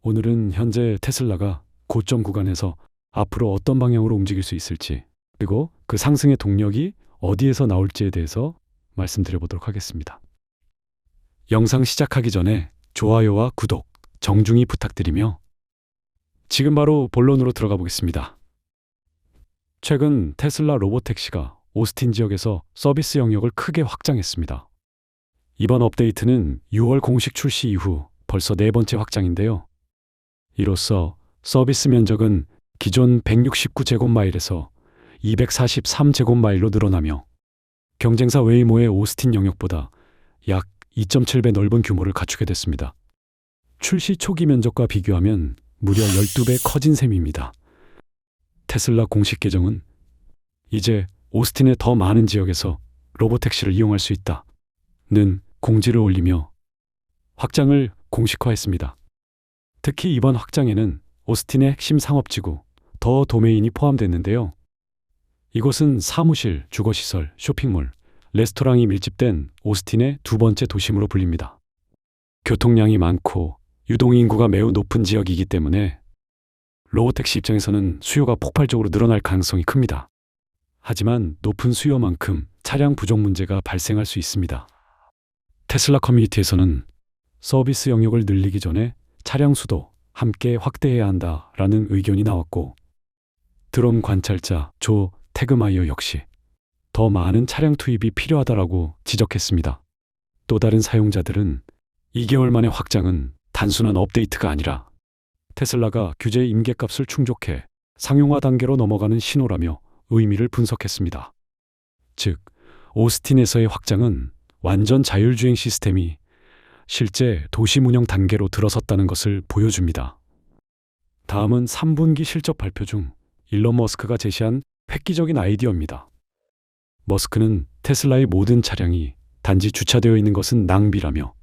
오늘은 현재 테슬라가 고점 구간에서 앞으로 어떤 방향으로 움직일 수 있을지, 그리고 그 상승의 동력이 어디에서 나올지에 대해서 말씀드려 보도록 하겠습니다. 영상 시작하기 전에 좋아요와 구독 정중히 부탁드리며 지금 바로 본론으로 들어가 보겠습니다. 최근 테슬라 로보택시가 오스틴 지역에서 서비스 영역을 크게 확장했습니다. 이번 업데이트는 6월 공식 출시 이후 벌써 네 번째 확장인데요. 이로써 서비스 면적은 기존 169제곱마일에서 243제곱마일로 늘어나며 경쟁사 웨이모의 오스틴 영역보다 약 2.7배 넓은 규모를 갖추게 됐습니다. 출시 초기 면적과 비교하면 무려 12배 커진 셈입니다. 테슬라 공식 계정은 이제 오스틴의 더 많은 지역에서 로보택시를 이용할 수 있다는 공지를 올리며 확장을 공식화했습니다. 특히 이번 확장에는 오스틴의 핵심 상업지구 더 도메인이 포함됐는데요. 이곳은 사무실, 주거시설, 쇼핑몰, 레스토랑이 밀집된 오스틴의 두 번째 도심으로 불립니다. 교통량이 많고 유동인구가 매우 높은 지역이기 때문에 로보택시 입장에서는 수요가 폭발적으로 늘어날 가능성이 큽니다. 하지만 높은 수요만큼 차량 부족 문제가 발생할 수 있습니다. 테슬라 커뮤니티에서는 서비스 영역을 늘리기 전에 차량 수도 함께 확대해야 한다라는 의견이 나왔고, 드론 관찰자 조 태그마이어 역시 더 많은 차량 투입이 필요하다라고 지적했습니다. 또 다른 사용자들은 2개월 만의 확장은 단순한 업데이트가 아니라 테슬라가 규제 임계값을 충족해 상용화 단계로 넘어가는 신호라며 의미를 분석했습니다. 즉, 오스틴에서의 확장은 완전 자율주행 시스템이 실제 도심 운영 단계로 들어섰다는 것을 보여줍니다. 다음은 3분기 실적 발표 중 일론 머스크가 제시한 획기적인 아이디어입니다. 머스크는 테슬라의 모든 차량이 단지 주차되어 있는 것은 낭비라며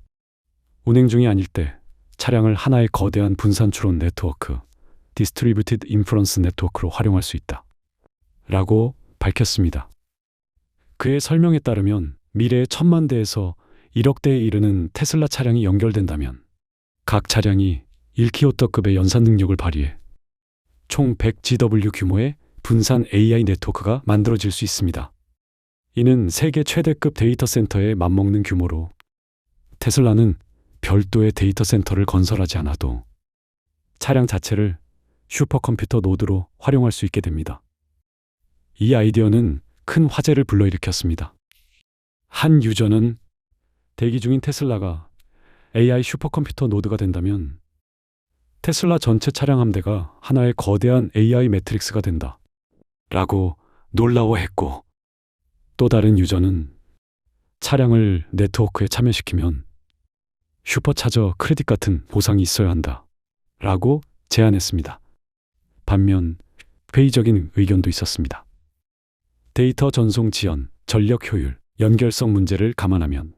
운행 중이 아닐 때 차량을 하나의 거대한 분산 추론 네트워크, 디스트리뷰티드 인퍼런스 네트워크로 활용할 수 있다 라고 밝혔습니다. 그의 설명에 따르면 미래의 1000만 대에서 1억 대에 이르는 테슬라 차량이 연결된다면 각 차량이 1kW급의 연산 능력을 발휘해 총 100GW 규모의 분산 AI 네트워크가 만들어질 수 있습니다. 이는 세계 최대급 데이터 센터에 맞먹는 규모로 테슬라는 별도의 데이터 센터를 건설하지 않아도 차량 자체를 슈퍼컴퓨터 노드로 활용할 수 있게 됩니다. 이 아이디어는 큰 화제를 불러일으켰습니다. 한 유저는 대기 중인 테슬라가 AI 슈퍼컴퓨터 노드가 된다면 테슬라 전체 차량 함대가 하나의 거대한 AI 매트릭스가 된다 라고 놀라워했고, 또 다른 유저는 차량을 네트워크에 참여시키면 슈퍼차저 크레딧 같은 보상이 있어야 한다 라고 제안했습니다. 반면 회의적인 의견도 있었습니다. 데이터 전송 지연, 전력 효율, 연결성 문제를 감안하면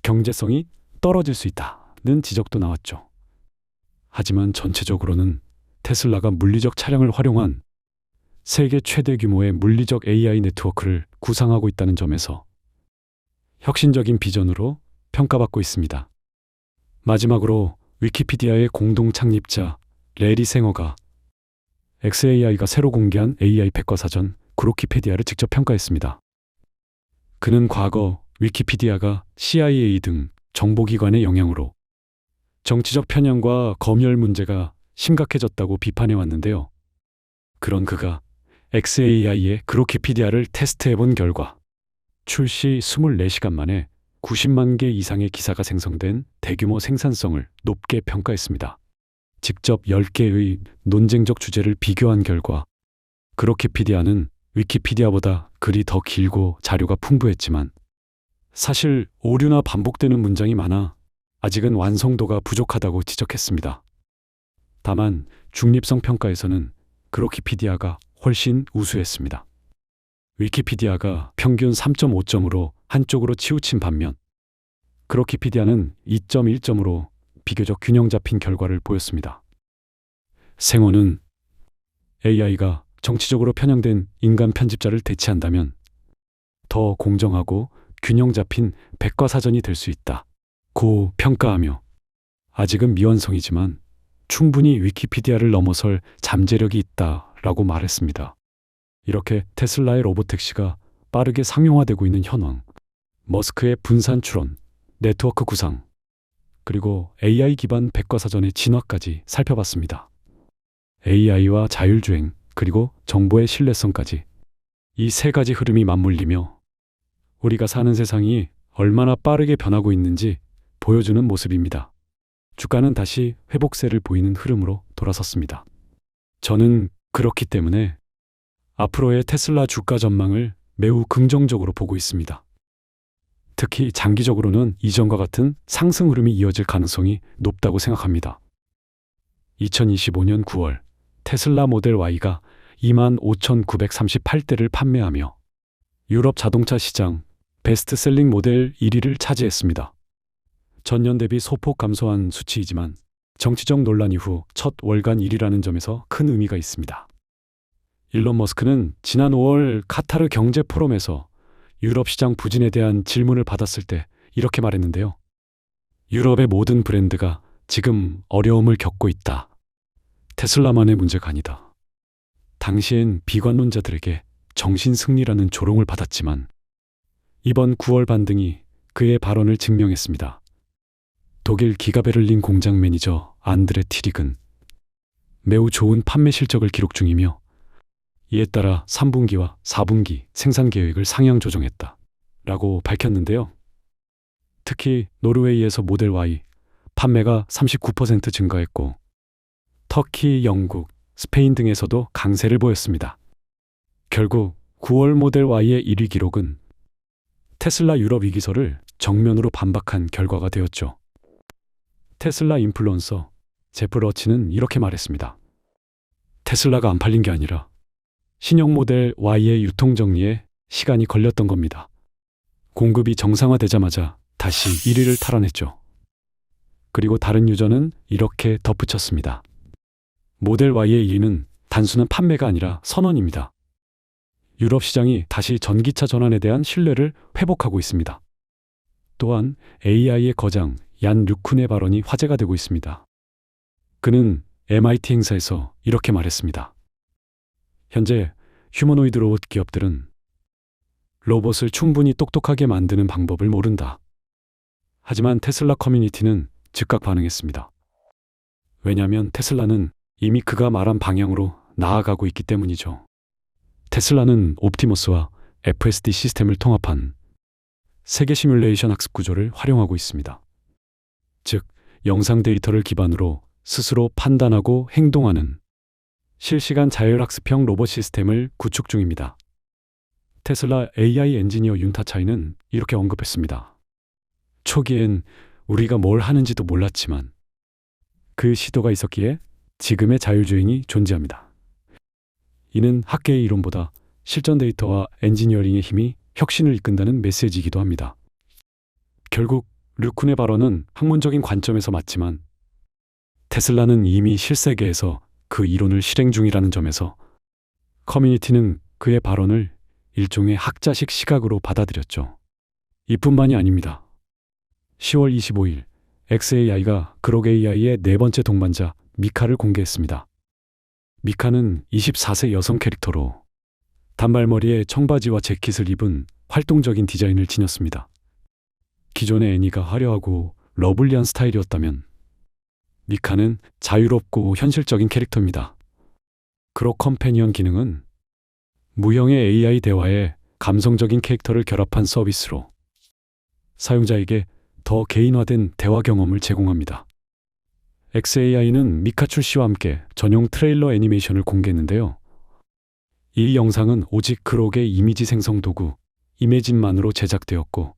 경제성이 떨어질 수 있다는 지적도 나왔죠. 하지만 전체적으로는 테슬라가 물리적 차량을 활용한 세계 최대 규모의 물리적 AI 네트워크를 구상하고 있다는 점에서 혁신적인 비전으로 평가받고 있습니다. 마지막으로 위키피디아의 공동 창립자 레리 생어가 xAI가 새로 공개한 AI 백과사전 그로키페디아를 직접 평가했습니다. 그는 과거 위키피디아가 CIA 등 정보기관의 영향으로 정치적 편향과 검열 문제가 심각해졌다고 비판해 왔는데요. 그런 그가 xAI의 그로키피디아를 테스트해본 결과 출시 24시간 만에 90만 개 이상의 기사가 생성된 대규모 생산성을 높게 평가했습니다. 직접 10개의 논쟁적 주제를 비교한 결과 그로키피디아는 위키피디아보다 글이 더 길고 자료가 풍부했지만 사실 오류나 반복되는 문장이 많아 아직은 완성도가 부족하다고 지적했습니다. 다만 중립성 평가에서는 그로키피디아가 훨씬 우수했습니다. 위키피디아가 평균 3.5점으로 한쪽으로 치우친 반면 그로키피디아는 2.1점으로 비교적 균형 잡힌 결과를 보였습니다. 생어는 AI가 정치적으로 편향된 인간 편집자를 대체한다면 더 공정하고 균형 잡힌 백과사전이 될 수 있다고 평가하며 아직은 미완성이지만 충분히 위키피디아를 넘어설 잠재력이 있다라고 말했습니다. 이렇게 테슬라의 로보택시가 빠르게 상용화되고 있는 현황, 머스크의 분산 추론, 네트워크 구상, 그리고 AI 기반 백과사전의 진화까지 살펴봤습니다. AI와 자율주행, 그리고 정보의 신뢰성까지 이 세 가지 흐름이 맞물리며 우리가 사는 세상이 얼마나 빠르게 변하고 있는지 보여주는 모습입니다. 주가는 다시 회복세를 보이는 흐름으로 돌아섰습니다. 저는 그렇기 때문에 앞으로의 테슬라 주가 전망을 매우 긍정적으로 보고 있습니다. 특히 장기적으로는 이전과 같은 상승 흐름이 이어질 가능성이 높다고 생각합니다. 2025년 9월 테슬라 모델 Y가 25,938대를 판매하며 유럽 자동차 시장 베스트셀링 모델 1위를 차지했습니다. 전년 대비 소폭 감소한 수치이지만 정치적 논란 이후 첫 월간 1위라는 점에서 큰 의미가 있습니다. 일론 머스크는 지난 5월 카타르 경제 포럼에서 유럽 시장 부진에 대한 질문을 받았을 때 이렇게 말했는데요. 유럽의 모든 브랜드가 지금 어려움을 겪고 있다. 테슬라만의 문제가 아니다. 당시엔 비관론자들에게 정신승리라는 조롱을 받았지만 이번 9월 반등이 그의 발언을 증명했습니다. 독일 기가베를린 공장 매니저 안드레 티릭은 매우 좋은 판매 실적을 기록 중이며 이에 따라 3분기와 4분기 생산 계획을 상향 조정했다 라고 밝혔는데요. 특히 노르웨이에서 모델 Y 판매가 39% 증가했고 터키, 영국, 스페인 등에서도 강세를 보였습니다. 결국 9월 모델 Y의 1위 기록은 테슬라 유럽 위기설을 정면으로 반박한 결과가 되었죠. 테슬라 인플루언서 제프 러치는 이렇게 말했습니다. 테슬라가 안 팔린 게 아니라 신형 모델 Y의 유통 정리에 시간이 걸렸던 겁니다. 공급이 정상화되자마자 다시 1위를 탈환했죠. 그리고 다른 유저는 이렇게 덧붙였습니다. 모델 Y의 2위는 단순한 판매가 아니라 선언입니다. 유럽 시장이 다시 전기차 전환에 대한 신뢰를 회복하고 있습니다. 또한 AI의 거장 얀 류쿤의 발언이 화제가 되고 있습니다. 그는 MIT 행사에서 이렇게 말했습니다. 현재 휴머노이드 로봇 기업들은 로봇을 충분히 똑똑하게 만드는 방법을 모른다. 하지만 테슬라 커뮤니티는 즉각 반응했습니다. 왜냐하면 테슬라는 이미 그가 말한 방향으로 나아가고 있기 때문이죠. 테슬라는 옵티머스와 FSD 시스템을 통합한 세계 시뮬레이션 학습 구조를 활용하고 있습니다. 즉, 영상 데이터를 기반으로 스스로 판단하고 행동하는 실시간 자율학습형 로봇 시스템을 구축 중입니다. 테슬라 AI 엔지니어 윤타 차이는 이렇게 언급했습니다. 초기엔 우리가 뭘 하는지도 몰랐지만 그 시도가 있었기에 지금의 자율주행이 존재합니다. 이는 학계의 이론보다 실전 데이터와 엔지니어링의 힘이 혁신을 이끈다는 메시지이기도 합니다. 결국 류쿤의 발언은 학문적인 관점에서 맞지만 테슬라는 이미 실세계에서 그 이론을 실행 중이라는 점에서 커뮤니티는 그의 발언을 일종의 학자식 시각으로 받아들였죠. 이뿐만이 아닙니다. 10월 25일 xAI가 그록 AI의 네 번째 동반자 미카를 공개했습니다. 미카는 24세 여성 캐릭터로 단발머리에 청바지와 재킷을 입은 활동적인 디자인을 지녔습니다. 기존의 애니가 화려하고 러블리한 스타일이었다면 미카는 자유롭고 현실적인 캐릭터입니다. 그록 컴패니언 기능은 무형의 AI 대화에 감성적인 캐릭터를 결합한 서비스로 사용자에게 더 개인화된 대화 경험을 제공합니다. xAI는 미카 출시와 함께 전용 트레일러 애니메이션을 공개했는데요. 이 영상은 오직 그록의 이미지 생성 도구 이매진만으로 제작되었고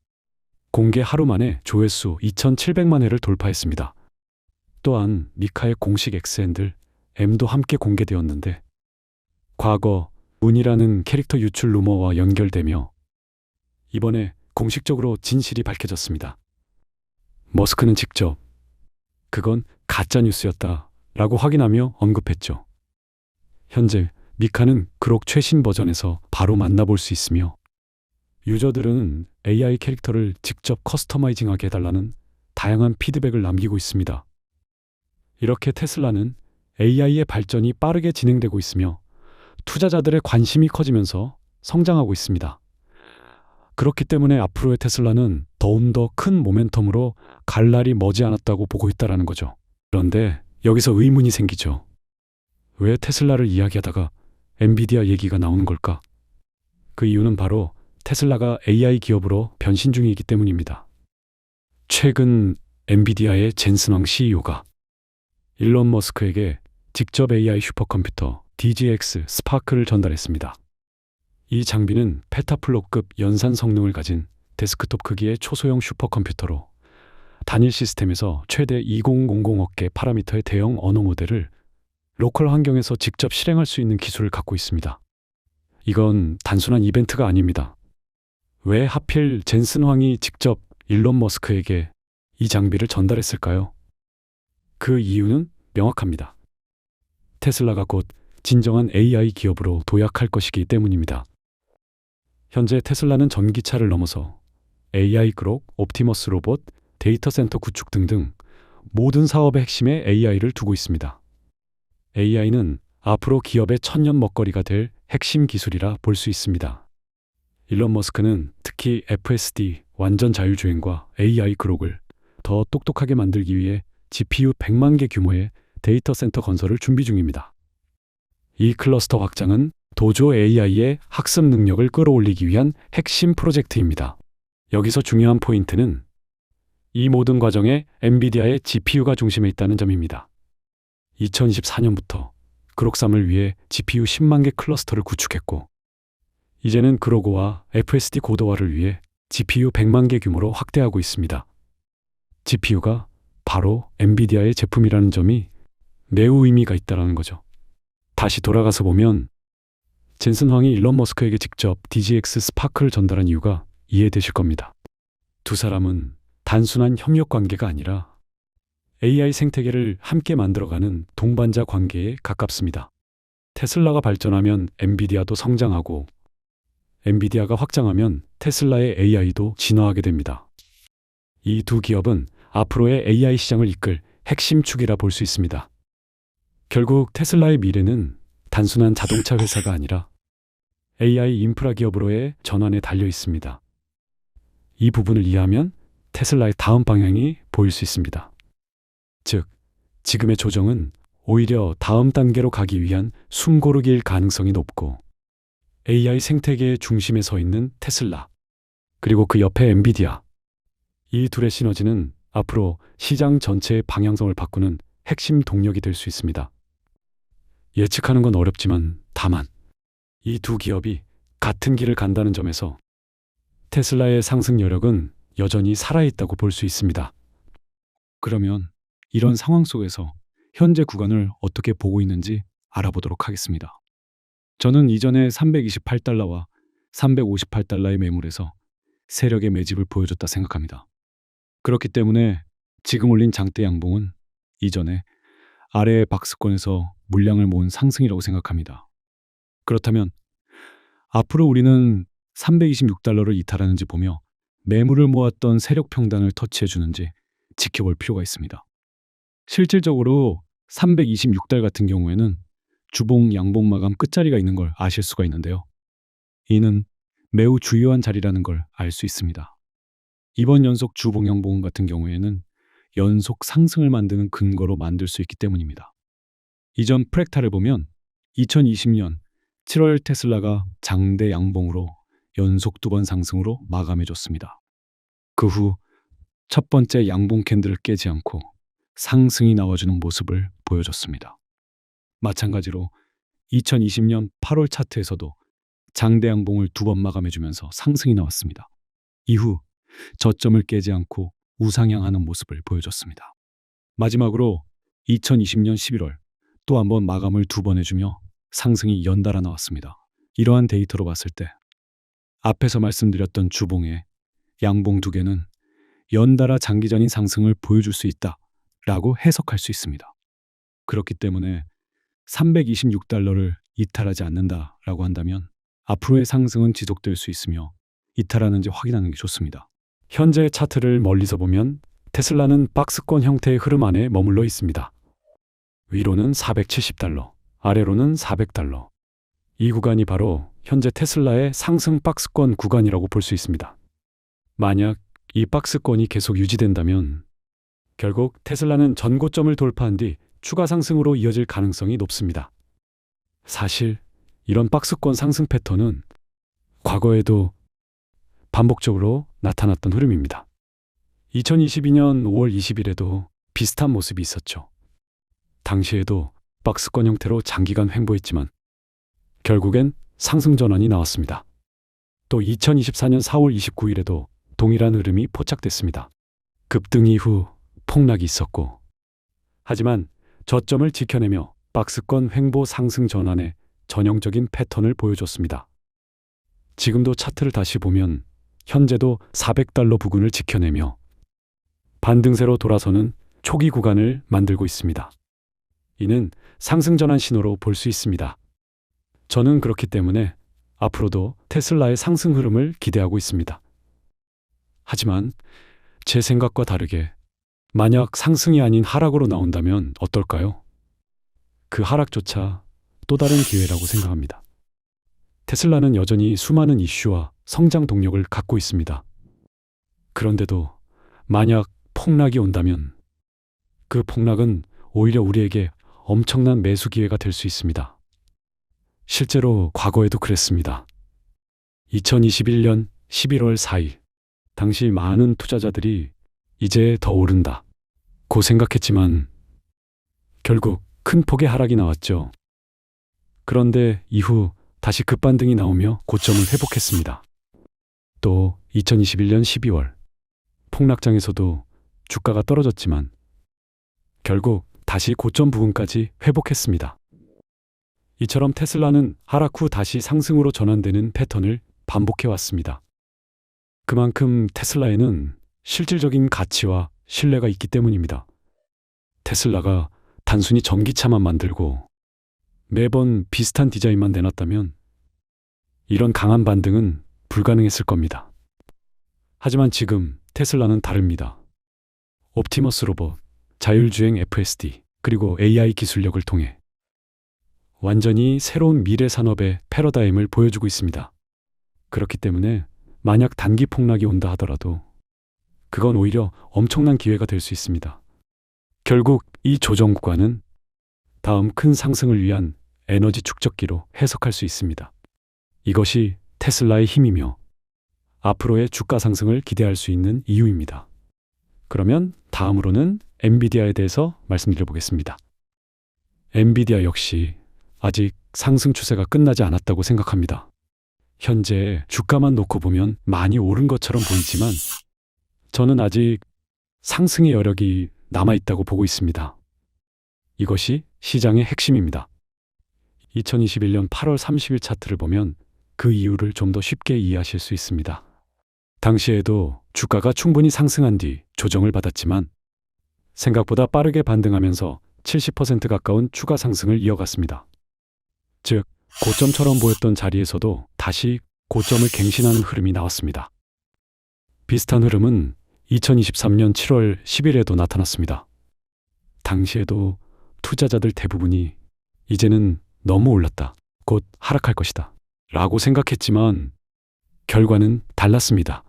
공개 하루 만에 조회수 2,700만 회를 돌파했습니다. 또한 미카의 공식 엑스핸들 M도 함께 공개되었는데 과거 문이라는 캐릭터 유출 루머와 연결되며 이번에 공식적으로 진실이 밝혀졌습니다. 머스크는 직접 그건 가짜뉴스였다 라고 확인하며 언급했죠. 현재 미카는 그록 최신 버전에서 바로 만나볼 수 있으며 유저들은 AI 캐릭터를 직접 커스터마이징하게 해달라는 다양한 피드백을 남기고 있습니다. 이렇게 테슬라는 AI의 발전이 빠르게 진행되고 있으며 투자자들의 관심이 커지면서 성장하고 있습니다. 그렇기 때문에 앞으로의 테슬라는 더욱 더 큰 모멘텀으로 갈 날이 머지않았다고 보고 있다는 거죠. 그런데 여기서 의문이 생기죠. 왜 테슬라를 이야기하다가 엔비디아 얘기가 나오는 걸까? 그 이유는 바로 테슬라가 AI 기업으로 변신 중이기 때문입니다. 최근 엔비디아의 젠슨 황 CEO가 일론 머스크에게 직접 AI 슈퍼컴퓨터 DGX 스파크를 전달했습니다. 이 장비는 페타플로급 연산 성능을 가진 데스크톱 크기의 초소형 슈퍼컴퓨터로 단일 시스템에서 최대 2000억 개 파라미터의 대형 언어 모델을 로컬 환경에서 직접 실행할 수 있는 기술을 갖고 있습니다. 이건 단순한 이벤트가 아닙니다. 왜 하필 젠슨 황이 직접 일론 머스크에게 이 장비를 전달했을까요? 그 이유는 명확합니다. 테슬라가 곧 진정한 AI 기업으로 도약할 것이기 때문입니다. 현재 테슬라는 전기차를 넘어서 AI 그록, 옵티머스 로봇, 데이터 센터 구축 등등 모든 사업의 핵심에 AI를 두고 있습니다. AI는 앞으로 기업의 천년 먹거리가 될 핵심 기술이라 볼 수 있습니다. 일론 머스크는 특히 FSD, 완전 자율주행과 AI 그록을 더 똑똑하게 만들기 위해 GPU 100만 개 규모의 데이터 센터 건설을 준비 중입니다. 이 클러스터 확장은 도조 AI의 학습 능력을 끌어올리기 위한 핵심 프로젝트입니다. 여기서 중요한 포인트는 이 모든 과정에 엔비디아의 GPU가 중심에 있다는 점입니다. 2024년부터 그록3을 위해 GPU 10만 개 클러스터를 구축했고, 이제는 그로그와 FSD 고도화를 위해 GPU 100만 개 규모로 확대하고 있습니다. GPU가 바로 엔비디아의 제품이라는 점이 매우 의미가 있다는 거죠. 다시 돌아가서 보면 젠슨 황이 일론 머스크에게 직접 DGX 스파크를 전달한 이유가 이해되실 겁니다. 두 사람은 단순한 협력 관계가 아니라 AI 생태계를 함께 만들어가는 동반자 관계에 가깝습니다. 테슬라가 발전하면 엔비디아도 성장하고, 엔비디아가 확장하면 테슬라의 AI도 진화하게 됩니다. 이 두 기업은 앞으로의 AI 시장을 이끌 핵심 축이라 볼 수 있습니다. 결국 테슬라의 미래는 단순한 자동차 회사가 아니라 AI 인프라 기업으로의 전환에 달려 있습니다. 이 부분을 이해하면 테슬라의 다음 방향이 보일 수 있습니다. 즉, 지금의 조정은 오히려 다음 단계로 가기 위한 숨고르기일 가능성이 높고, AI 생태계의 중심에 서 있는 테슬라, 그리고 그 옆에 엔비디아, 이 둘의 시너지는 앞으로 시장 전체의 방향성을 바꾸는 핵심 동력이 될 수 있습니다. 예측하는 건 어렵지만 다만 이 두 기업이 같은 길을 간다는 점에서 테슬라의 상승 여력은 여전히 살아있다고 볼 수 있습니다. 그러면 이런 상황 속에서 현재 구간을 어떻게 보고 있는지 알아보도록 하겠습니다. 저는 이전에 328달러와 358달러의 매물에서 세력의 매집을 보여줬다 생각합니다. 그렇기 때문에 지금 올린 장대 양봉은 이전에 아래의 박스권에서 물량을 모은 상승이라고 생각합니다. 그렇다면 앞으로 우리는 326달러를 이탈하는지 보며 매물을 모았던 세력 평단을 터치해 주는지 지켜볼 필요가 있습니다. 실질적으로 326달 같은 경우에는 주봉 양봉 마감 끝자리가 있는 걸 아실 수가 있는데요. 이는 매우 주요한 자리라는 걸 알 수 있습니다. 이번 연속 주봉 양봉 같은 경우에는 연속 상승을 만드는 근거로 만들 수 있기 때문입니다. 이전 프랙탈을 보면 2020년 7월 테슬라가 장대 양봉으로 연속 2번 상승으로 마감해줬습니다. 그 후 첫 번째 양봉 캔들을 깨지 않고 상승이 나와주는 모습을 보여줬습니다. 마찬가지로 2020년 8월 차트에서도 장대 양봉을 2번 마감해주면서 상승이 나왔습니다. 이후 저점을 깨지 않고 우상향하는 모습을 보여줬습니다. 마지막으로 2020년 11월 또 한 번 마감을 2번 해주며 상승이 연달아 나왔습니다. 이러한 데이터로 봤을 때 앞에서 말씀드렸던 주봉의 양봉 2개는 연달아 장기전인 상승을 보여줄 수 있다라고 해석할 수 있습니다. 그렇기 때문에 326달러를 이탈하지 않는다라고 한다면 앞으로의 상승은 지속될 수 있으며 이탈하는지 확인하는 게 좋습니다. 현재 차트를 멀리서 보면 테슬라는 박스권 형태의 흐름 안에 머물러 있습니다. 위로는 470달러, 아래로는 400달러. 이 구간이 바로 현재 테슬라의 상승 박스권 구간이라고 볼 수 있습니다. 만약 이 박스권이 계속 유지된다면 결국 테슬라는 전고점을 돌파한 뒤 추가 상승으로 이어질 가능성이 높습니다. 사실 이런 박스권 상승 패턴은 과거에도 반복적으로 나타났던 흐름입니다. 2022년 5월 20일에도 비슷한 모습이 있었죠. 당시에도 박스권 형태로 장기간 횡보했지만 결국엔 상승 전환이 나왔습니다. 또 2024년 4월 29일에도 동일한 흐름이 포착됐습니다. 급등 이후 폭락이 있었고, 하지만 저점을 지켜내며 박스권 횡보 상승 전환의 전형적인 패턴을 보여줬습니다. 지금도 차트를 다시 보면 현재도 400달러 부근을 지켜내며 반등세로 돌아서는 초기 구간을 만들고 있습니다. 이는 상승 전환 신호로 볼 수 있습니다. 저는 그렇기 때문에 앞으로도 테슬라의 상승 흐름을 기대하고 있습니다. 하지만 제 생각과 다르게 만약 상승이 아닌 하락으로 나온다면 어떨까요? 그 하락조차 또 다른 기회라고 생각합니다. 테슬라는 여전히 수많은 이슈와 성장 동력을 갖고 있습니다. 그런데도 만약 폭락이 온다면 그 폭락은 오히려 우리에게 엄청난 매수 기회가 될 수 있습니다. 실제로 과거에도 그랬습니다. 2021년 11월 4일, 당시 많은 투자자들이 이제 더 오른다 고 생각했지만 결국 큰 폭의 하락이 나왔죠. 그런데 이후 다시 급반등이 나오며 고점을 회복했습니다. 또 2021년 12월, 폭락장에서도 주가가 떨어졌지만 결국 다시 고점 부근까지 회복했습니다. 이처럼 테슬라는 하락 후 다시 상승으로 전환되는 패턴을 반복해 왔습니다. 그만큼 테슬라에는 실질적인 가치와 신뢰가 있기 때문입니다. 테슬라가 단순히 전기차만 만들고 매번 비슷한 디자인만 내놨다면 이런 강한 반등은 불가능했을 겁니다. 하지만 지금 테슬라는 다릅니다. 옵티머스 로봇, 자율주행 FSD, 그리고 AI 기술력을 통해 완전히 새로운 미래 산업의 패러다임을 보여주고 있습니다. 그렇기 때문에 만약 단기 폭락이 온다 하더라도 그건 오히려 엄청난 기회가 될 수 있습니다. 결국 이 조정 구간은 다음 큰 상승을 위한 에너지 축적기로 해석할 수 있습니다. 이것이 테슬라의 힘이며 앞으로의 주가 상승을 기대할 수 있는 이유입니다. 그러면 다음으로는 엔비디아에 대해서 말씀드려 보겠습니다. 엔비디아 역시 아직 상승 추세가 끝나지 않았다고 생각합니다. 현재 주가만 놓고 보면 많이 오른 것처럼 보이지만 저는 아직 상승의 여력이 남아있다고 보고 있습니다. 이것이 시장의 핵심입니다. 2021년 8월 30일 차트를 보면 그 이유를 좀 더 쉽게 이해하실 수 있습니다. 당시에도 주가가 충분히 상승한 뒤 조정을 받았지만 생각보다 빠르게 반등하면서 70% 가까운 추가 상승을 이어갔습니다. 즉, 고점처럼 보였던 자리에서도 다시 고점을 갱신하는 흐름이 나왔습니다. 비슷한 흐름은 2023년 7월 10일에도 나타났습니다. 당시에도 투자자들 대부분이 이제는 너무 올랐다, 곧 하락할 것이다 라고 생각했지만 결과는 달랐습니다.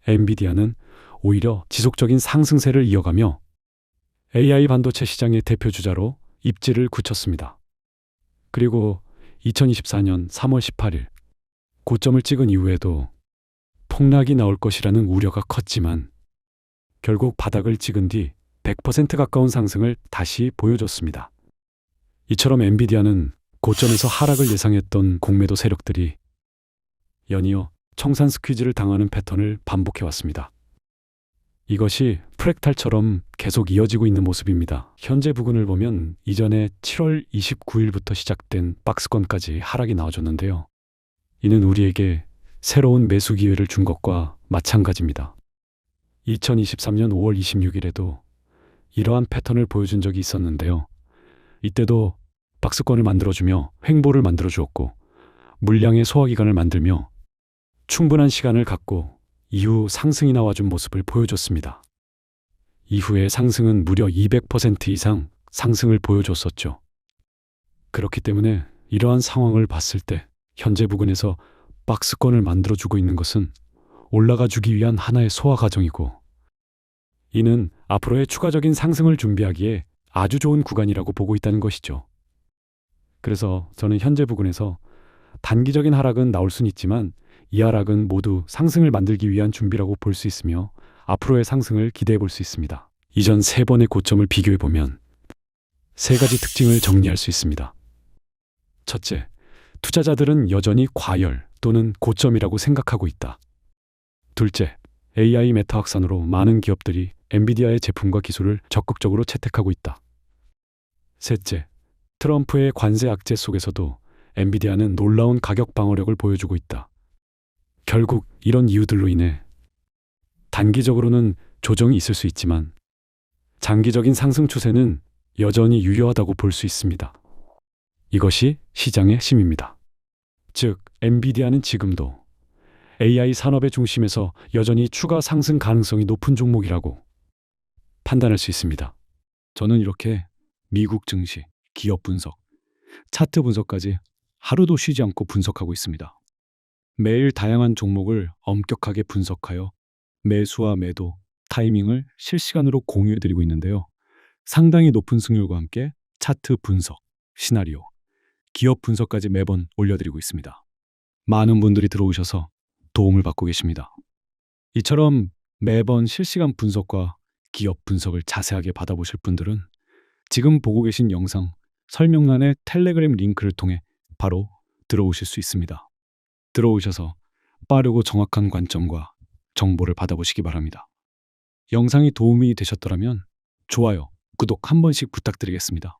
엔비디아는 오히려 지속적인 상승세를 이어가며 AI 반도체 시장의 대표 주자로 입지를 굳혔습니다. 그리고 2024년 3월 18일 고점을 찍은 이후에도 폭락이 나올 것이라는 우려가 컸지만 결국 바닥을 찍은 뒤 100% 가까운 상승을 다시 보여줬습니다. 이처럼 엔비디아는 고점에서 하락을 예상했던 공매도 세력들이 연이어 청산 스퀴즈를 당하는 패턴을 반복해왔습니다. 이것이 프랙탈처럼 계속 이어지고 있는 모습입니다. 현재 부근을 보면 이전에 7월 29일부터 시작된 박스권까지 하락이 나와줬는데요. 이는 우리에게 새로운 매수 기회를 준 것과 마찬가지입니다. 2023년 5월 26일에도 이러한 패턴을 보여준 적이 있었는데요. 이때도 박스권을 만들어주며 횡보를 만들어주었고 물량의 소화기간을 만들며 충분한 시간을 갖고 이후 상승이 나와준 모습을 보여줬습니다. 이후의 상승은 무려 200% 이상 상승을 보여줬었죠. 그렇기 때문에 이러한 상황을 봤을 때 현재 부근에서 박스권을 만들어주고 있는 것은 올라가 주기 위한 하나의 소화 과정이고, 이는 앞으로의 추가적인 상승을 준비하기에 아주 좋은 구간이라고 보고 있다는 것이죠. 그래서 저는 현재 부근에서 단기적인 하락은 나올 수는 있지만 이 하락은 모두 상승을 만들기 위한 준비라고 볼 수 있으며 앞으로의 상승을 기대해 볼 수 있습니다. 이전 3번의 고점을 비교해 보면 3가지 특징을 정리할 수 있습니다. 첫째, 투자자들은 여전히 과열 또는 고점이라고 생각하고 있다. 둘째, AI 메타 확산으로 많은 기업들이 엔비디아의 제품과 기술을 적극적으로 채택하고 있다. 셋째, 트럼프의 관세 악재 속에서도 엔비디아는 놀라운 가격 방어력을 보여주고 있다. 결국 이런 이유들로 인해 단기적으로는 조정이 있을 수 있지만 장기적인 상승 추세는 여전히 유효하다고 볼 수 있습니다. 이것이 시장의 핵심입니다. 즉, 엔비디아는 지금도 AI 산업의 중심에서 여전히 추가 상승 가능성이 높은 종목이라고 판단할 수 있습니다. 저는 이렇게 미국 증시, 기업 분석, 차트 분석까지 하루도 쉬지 않고 분석하고 있습니다. 매일 다양한 종목을 엄격하게 분석하여 매수와 매도, 타이밍을 실시간으로 공유해드리고 있는데요. 상당히 높은 승률과 함께 차트 분석, 시나리오, 기업 분석까지 매번 올려드리고 있습니다. 많은 분들이 들어오셔서 도움을 받고 계십니다. 이처럼 매번 실시간 분석과 기업 분석을 자세하게 받아보실 분들은 지금 보고 계신 영상 설명란의 텔레그램 링크를 통해 바로 들어오실 수 있습니다. 들어오셔서 빠르고 정확한 관점과 정보를 받아보시기 바랍니다. 영상이 도움이 되셨더라면 좋아요, 구독 한 번씩 부탁드리겠습니다.